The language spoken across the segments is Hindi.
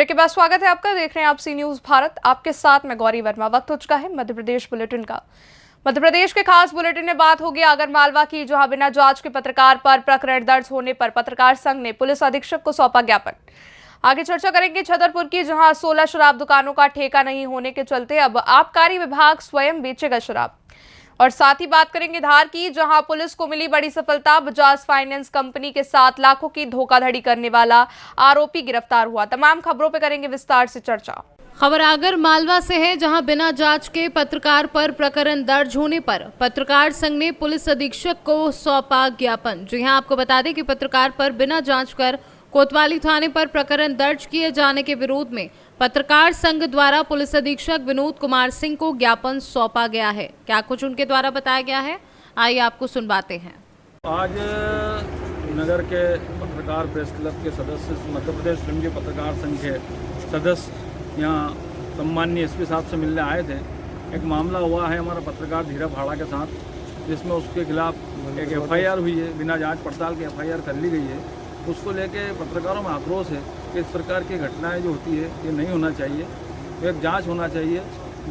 ब्रेक के बाद स्वागत है आपका। देख रहे हैं आप सी न्यूज भारत, आपके साथ मैं गौरी वर्मा। वक्त हो चुका है मध्य प्रदेश बुलेटिन का। मध्य प्रदेश के खास बुलेटिन में बात होगी आगरमालवा की, जहां बिना जांच के पत्रकार पर प्रकरण दर्ज होने पर पत्रकार संघ ने पुलिस अधीक्षक को सौंपा ज्ञापन। आगे चर्चा करेंगे छतरपुर की, जहां 16 शराब दुकानों का ठेका नहीं होने के चलते अब आबकारी विभाग स्वयं बेचेगा शराब। और साथ ही बात करेंगे धार की, जहां पुलिस को मिली बड़ी सफलता। बजाज फाइनेंस कंपनी के साथ लाखों की धोखाधड़ी करने वाला आरोपी गिरफ्तार हुआ। तमाम खबरों पर करेंगे विस्तार से चर्चा। खबर आगरमालवा से है, जहां बिना जांच के पत्रकार पर प्रकरण दर्ज होने पर पत्रकार संघ ने पुलिस अधीक्षक को सौंपा ज्ञापन। जी हां, आपको बता दें कि पत्रकार पर बिना जांच कर कोतवाली थाने पर प्रकरण दर्ज किए जाने के विरोध में पत्रकार संघ द्वारा पुलिस अधीक्षक विनोद कुमार सिंह को ज्ञापन सौंपा गया है। क्या कुछ उनके द्वारा बताया गया है, आइए आपको सुनवाते हैं। आज नगर के पत्रकार प्रेस क्लब के सदस्य, मध्य प्रदेश संघीय पत्रकार संघ के सदस्य यहाँ सम्माननीय एसपी साहब से मिलने आए थे। एक मामला हुआ है हमारा पत्रकार धीरज भाड़ा के साथ, जिसमें उसके खिलाफ एक एफआईआर हुई है। बिना जांच पड़ताल की एफआईआर कर ली गई है। उसको लेके पत्रकारों में आक्रोश है कि इस प्रकार की घटनाएं जो होती है ये नहीं होना चाहिए। एक जांच होना चाहिए।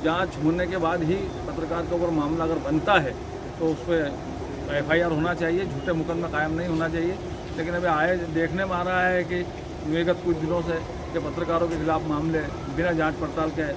जांच होने के बाद ही पत्रकार के ऊपर मामला अगर बनता है तो उस पर एफआईआर होना चाहिए। झूठे मुकदमा कायम नहीं होना चाहिए। लेकिन अभी आए देखने में आ रहा है कि विगत कुछ दिनों से कि पत्रकारों के खिलाफ मामले बिना जांच पड़ताल के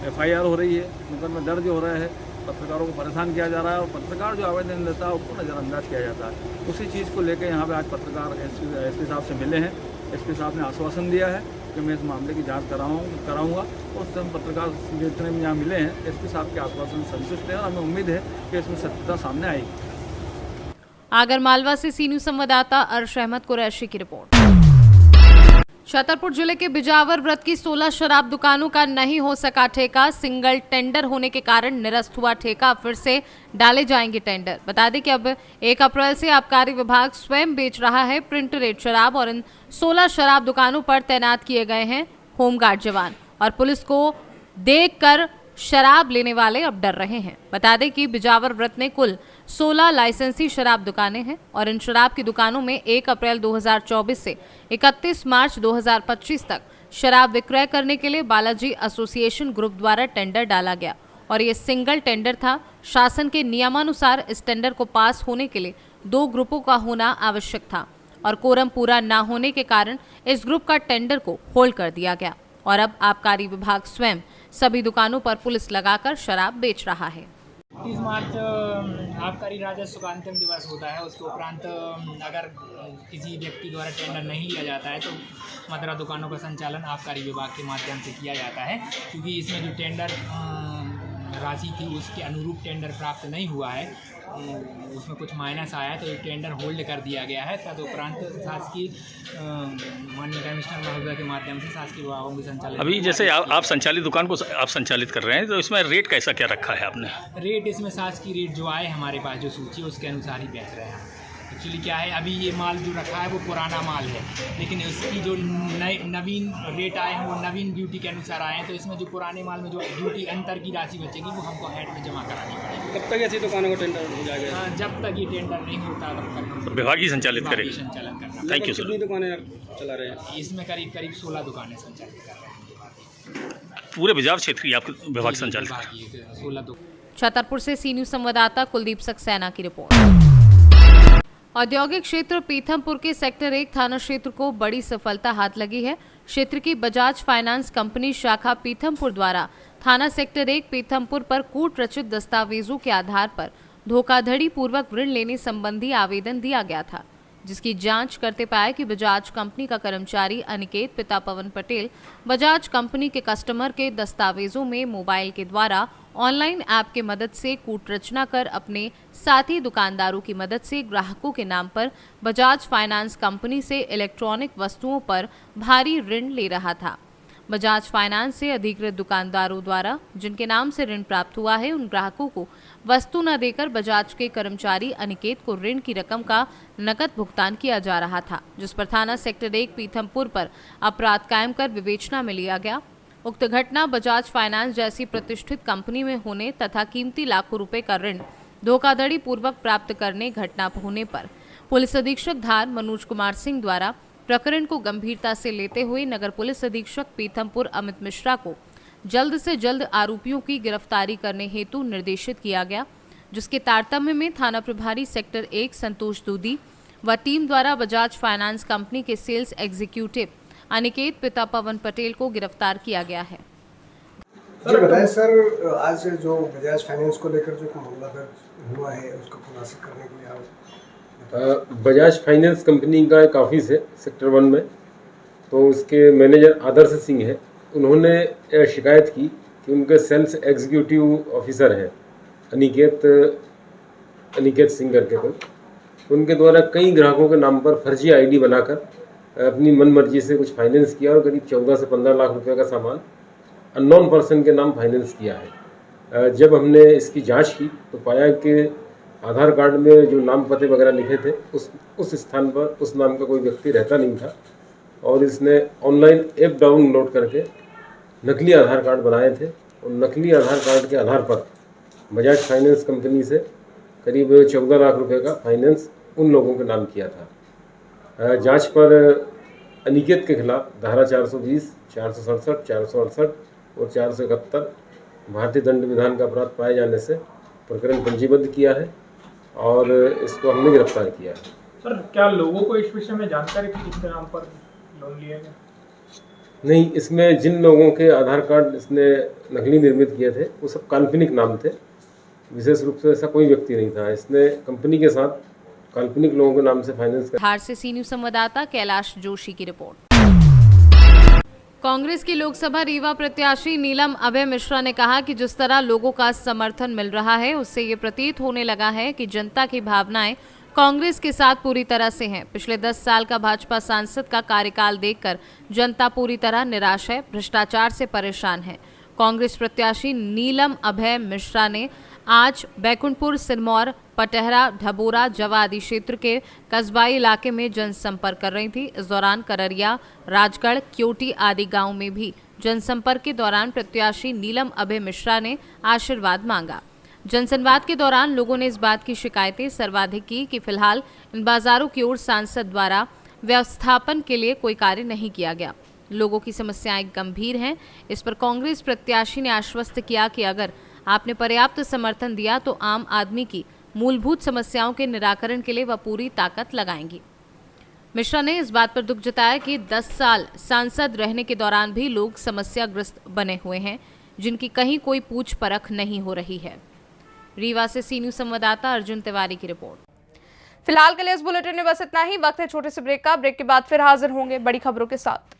एफआईआर हो रही है, मुकदमे दर्ज हो रहे हैं। पत्रकारों को परेशान किया जा रहा है और पत्रकार जो आवेदन देता है उसको नज़रअंदाज किया जाता है। उसी चीज़ को लेकर यहाँ पे आज पत्रकार एसपी साहब से मिले हैं। एसपी साहब ने आश्वासन दिया है कि मैं इस मामले की जांच कराऊंगा। उस समय पत्रकार जितने भी यहाँ मिले हैं एसपी साहब के आश्वासन से संतुष्ट हैं और हमें उम्मीद है कि इसमें सत्यता सामने आएगी। आगरमालवा से सी न्यूज संवाददाता अर्श अहमद कुरैशी की रिपोर्ट। छतरपुर जिले के बिजावर व्रत की 16 शराब दुकानों का नहीं हो सका ठेका। सिंगल टेंडर होने के कारण निरस्त हुआ ठेका। फिर से डाले जाएंगे टेंडर। बता दें कि अब 1 अप्रैल से आबकारी विभाग स्वयं बेच रहा है प्रिंट रेट शराब और इन 16 शराब दुकानों पर तैनात किए गए हैं होमगार्ड जवान। और पुलिस को देखकर शराब लेने वाले अब डर रहे हैं। बता दें कि बिजावर व्रत में कुल 16 लाइसेंसी शराब दुकानें हैं और इन शराब की दुकानों में 1 अप्रैल 2024 से 31 मार्च 2025 तक शराब विक्रय करने के लिए बालाजी एसोसिएशन ग्रुप द्वारा टेंडर डाला गया और ये सिंगल टेंडर था। शासन के नियमानुसार इस टेंडर को पास होने के लिए 2 ग्रुपों का होना आवश्यक था और कोरम पूरा न होने के कारण इस ग्रुप का टेंडर को होल्ड कर दिया गया और अब आबकारी विभाग स्वयं सभी दुकानों पर पुलिस लगाकर शराब बेच रहा है। 30 मार्च आबकारी राजस्व का अंतिम दिवस होता है। उसके उपरांत अगर किसी व्यक्ति द्वारा टेंडर नहीं लिया जाता है तो मदिरा दुकानों का संचालन आबकारी विभाग के माध्यम से किया जाता है। क्योंकि इसमें जो टेंडर राशि थी उसके अनुरूप टेंडर प्राप्त नहीं हुआ है, उसमें कुछ माइनस आया तो टेंडर होल्ड कर दिया गया है। तदुपरांत शासकीय माननीय कमिश्नर महोदय के माध्यम से शासकीय विभागों के संचालन। अभी जैसे आप संचालित दुकान को आप संचालित कर रहे हैं तो इसमें रेट कैसा क्या रखा है आपने? रेट इसमें शासकीय रेट जो आए हमारे पास जो सूची है उसके अनुसार ही बेच रहे हैं। एक्चुअली क्या है, अभी ये माल जो रखा है वो पुराना माल है, लेकिन इसकी जो नवीन रेट आए हैं वो नवीन ड्यूटी के अनुसार आए हैं। तो इसमें जो पुराने माल में जो ड्यूटी अंतर की राशि बचेगी वो हमको हेड में जमा करानी पड़ेगी। कब तक ऐसी दुकानों को टेंडर हो जाएगा? जब तक ये टेंडर नहीं होता तब तक तो विभाग ही संचालित करेगा। संचालन करना। Thank you sir. कितनी दुकानें चला रहे हैं? इसमें करीब 16 दुकानें संचालित कर रहे हैं। पूरे बिजावर क्षेत्र की आपके विभाग संचालित कर रहे हैं। 16 दुकान। छतरपुर से सी न्यूज संवाददाता कुलदीप सक्सेना की रिपोर्ट। औद्योगिक क्षेत्र पीथमपुर के सेक्टर 1 थाना क्षेत्र को बड़ी सफलता हाथ लगी है। क्षेत्र की बजाज फाइनेंस कंपनी शाखा पीथमपुर द्वारा थाना सेक्टर 1 पीथमपुर पर कूट रचित दस्तावेजों के आधार पर धोखाधड़ी पूर्वक ऋण लेने संबंधी आवेदन दिया गया था, जिसकी जांच करते पाया कि बजाज कंपनी का कर्मचारी अनिकेत पिता पवन पटेल बजाज कंपनी के कस्टमर के दस्तावेजों में मोबाइल के द्वारा ऑनलाइन ऐप के मदद से कूट रचना कर अपने साथी दुकानदारों की मदद से ग्राहकों के नाम पर बजाज फाइनेंस कंपनी से इलेक्ट्रॉनिक वस्तुओं पर भारी ऋण ले रहा था। बजाज फाइनेंस से अधिकृत दुकानदारों द्वारा जिनके नाम से ऋण प्राप्त हुआ है उन ग्राहकों को वस्तु न देकर बजाज के कर्मचारी अनिकेत को ऋण की रकम का नकद भुगतान किया जा रहा था, जिस पर थाना सेक्टर 1 पीथमपुर पर अपराध कायम कर विवेचना में लिया गया। उक्त घटना बजाज फाइनेंस जैसी प्रतिष्ठित कंपनी में होने तथा कीमती लाखों रुपए का ऋण धोखाधड़ी पूर्वक प्राप्त करने घटना होने पर पुलिस अधीक्षक धार मनोज कुमार सिंह द्वारा प्रकरण को गंभीरता से लेते हुए नगर पुलिस अधीक्षक पीथमपुर अमित मिश्रा को जल्द से जल्द आरोपियों की गिरफ्तारी करने हेतु निर्देशित किया गया, जिसके तारतम्य में थाना प्रभारी सेक्टर 1 संतोष दूधी व टीम द्वारा बजाज फाइनेंस कंपनी के सेल्स एग्जीक्यूटिव अनिकेत पिता पवन पटेल को गिरफ्तार किया गया है। जी बताएं सर, आज जो बजाज फाइनेंस को लेकर जो मामला दर्ज हुआ है उसको खुलासा करने के लिए आप बजाज फाइनेंस कंपनी का एक ऑफिस है सेक्टर 1 में, तो उसके मैनेजर आदर्श सिंह है। उन्होंने शिकायत की कि उनके सेल्स एग्जीक्यूटिव ऑफिसर हैं अनिकेत सिंह करके कोई, उनके द्वारा कई ग्राहकों के नाम पर फर्जी आईडी बनाकर अपनी मनमर्जी से कुछ फाइनेंस किया और करीब 14 से 15 लाख रुपए का सामान अननोन पर्सन के नाम फाइनेंस किया है। जब हमने इसकी जांच की तो पाया कि आधार कार्ड में जो नाम पते वगैरह लिखे थे उस स्थान पर उस नाम का कोई व्यक्ति रहता नहीं था और इसने ऑनलाइन ऐप डाउनलोड करके नकली आधार कार्ड बनाए थे और नकली आधार कार्ड के आधार पर बजाज फाइनेंस कंपनी से करीब 14 लाख रुपए का फाइनेंस उन लोगों के नाम किया था। जांच पर अनिकेत के खिलाफ धारा 420, 467, 468 और 471 भारतीय दंड विधान का अपराध पाए जाने से प्रकरण पंजीबद्ध किया है और इसको हमने गिरफ्तार किया है। सर, क्या लोगों को इस विषय में जानकारी थी किसके नाम पर लोन लिया गया? नहीं, इसमें जिन लोगों के आधार कार्ड इसने नकली निर्मित किए थे वो सब काल्पनिक नाम थे, विशेष रूप से ऐसा कोई व्यक्ति नहीं था। इसने कंपनी के साथ काल्पनिक लोगों के नाम से फाइनेंस धार से सी न्यूज संवाददाता कैलाश जोशी की रिपोर्ट। कांग्रेस की लोकसभा रीवा प्रत्याशी नीलम अभय मिश्रा ने कहा कि जिस तरह लोगों का समर्थन मिल रहा है उससे ये प्रतीत होने लगा है कि जनता की भावनाएं कांग्रेस के साथ पूरी तरह से हैं। पिछले 10 साल का भाजपा सांसद का कार्यकाल देखकर जनता पूरी तरह निराश है, भ्रष्टाचार से परेशान है। कांग्रेस प्रत्याशी नीलम अभय मिश्रा ने आज बैकुंठपुर, सिरमौर, पटहरा, ढबोरा, जवा आदि क्षेत्र के कस्बाई इलाके में जनसंपर्क कर रही थी। इस दौरान कररिया, राजगढ़, क्योटी आदि गांव में भी जनसंपर्क के दौरान प्रत्याशी नीलम अभय मिश्रा ने आशीर्वाद मांगा। जनसंवाद के दौरान लोगों ने इस बात की शिकायतें सर्वाधिक की कि फिलहाल इन बाजारों की ओर सांसद द्वारा व्यवस्थापन के लिए कोई कार्य नहीं किया गया। लोगों की समस्याएं गंभीर हैं। इस पर कांग्रेस प्रत्याशी ने आश्वस्त किया कि अगर आपने पर्याप्त समर्थन दिया तो आम आदमी की मूलभूत समस्याओं के निराकरण के लिए वह पूरी ताकत लगाएंगी। मिश्रा ने इस बात पर दुख जताया कि 10 साल सांसद रहने के दौरान भी लोग समस्याग्रस्त बने हुए हैं, जिनकी कहीं कोई पूछ परख नहीं हो रही है। रीवा से सी न्यूज संवाददाता अर्जुन तिवारी की रिपोर्ट। फिलहाल के लिए इस बुलेटिन में बस इतना ही। वक्त है छोटे से ब्रेक का। ब्रेक के बाद फिर हाजिर होंगे बड़ी खबरों के साथ।